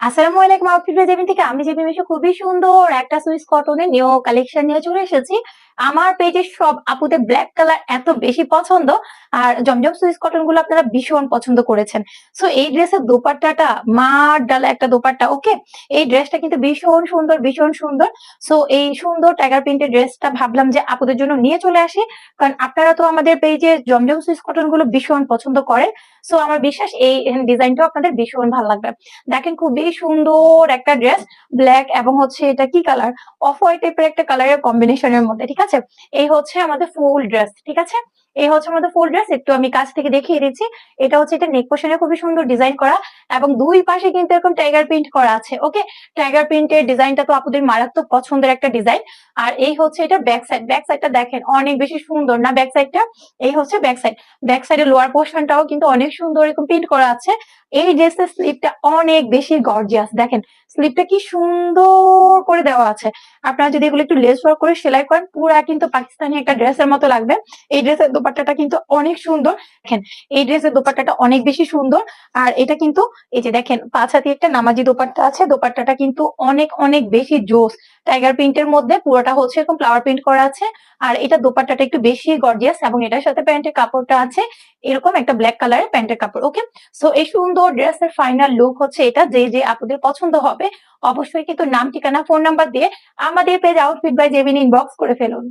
আসসালামু আলাইকুম outfit by Jebin থেকে আমি জেবিন মিশু খুবই সুন্দর একটা সুইস কটনের নিউ কালেকশন নিয়ে চলে এসেছি। আমার পেজের সব আপুদের ব্ল্যাক কালার এত বেশি পছন্দ আর জমজম সুইস কটন গুলো আপনারা ভীষণ পছন্দ করেছেন। সো এই ড্রেসের দোপাট্টাটা মার ডালা একটা দোপাট্টা, ওকে। এই ড্রেসটা কিন্তু ভীষণ সুন্দর, ভীষণ সুন্দর। সো এই সুন্দর টাইগার প্রিন্টের ড্রেসটা ভাবলাম যে আপুদের জন্য নিয়ে চলে আসি, কারণ আপনারা তো আমাদের পেজে জমজম সুইস কটন গুলো ভীষণ পছন্দ করেন। সো আমার বিশ্বাস এই ডিজাইনটাও আপনাদের ভীষণ ভালো লাগবে। দেখেন খুবই সুন্দর একটা ড্রেস, ব্ল্যাক এবং হচ্ছে এটা কি কালার, অফ হোয়াইট টাইপের একটা কালারের কম্বিনেশনের মধ্যে, ঠিক আছে। এই হচ্ছে আমাদের ফুল ড্রেস, ঠিক আছে। এই হচ্ছে আমাদের ফুল ড্রেস, একটু আমি কাছ থেকে দেখিয়ে দিচ্ছি। এটা হচ্ছে এটা নেক পোর্শনে খুবই সুন্দর ডিজাইন করা এবং দুই পাশে কিন্তু এরকম টাইগার প্রিন্ট করা আছে, ওকে। টাইগার প্রিন্টের ডিজাইনটা তো আপুদের মারাত্মক পছন্দের একটা ডিজাইন। আর এই হচ্ছে এটা ব্যাক সাইড, ব্যাক সাইডটা দেখেন অনেক বেশি সুন্দর না ব্যাক সাইডটা। এই হচ্ছে ব্যাক সাইড, ব্যাক সাইডের লোয়ার পোর্শনটাও কিন্তু অনেক সুন্দর এরকম প্রিন্ট করা আছে। এই ড্রেসের স্লিপটা অনেক বেশি গর্জিয়াস, দেখেন স্লিপটা কি সুন্দর করে দেওয়া আছে। আপনারা যদি এগুলো একটু লেস ওয়ার্ক করে সেলাই করেন পুরা কিন্তু পাকিস্তানি একটা ড্রেসের মতো লাগবে। এই ড্রেসের দোপাট্টাটা কিন্তু অনেক সুন্দর, দেখেন এই ড্রেসের দোপাট্টাটা অনেক বেশি সুন্দর। আর এটা কিন্তু এই যে দেখেন পাঁচ হাতি একটা নামাজি দোপাট্টা আছে, দোপাট্টাটা কিন্তু অনেক অনেক বেশি জোস। টাইগার প্রিন্টের মধ্যে পুরোটা হচ্ছে এরকম ফ্লাওয়ার প্রিন্ট করা আছে। আর এটা দোপাট্টাটা একটু বেশি গর্জিয়াস এবং এটার সাথে প্যান্টের কাপড়টা আছে এরকম একটা ব্ল্যাক কালারের প্যান্টের কাপড়, ওকে। সো এই সুন্দর ড্রেসের ফাইনাল লুক হচ্ছে এটা, যে যে আপনাদের পছন্দ হবে অবশ্যই কিন্তু নাম, ঠিকানা, ফোন নাম্বার দিয়ে আমাদের page outfit by Jebin inbox করে ফেলুন।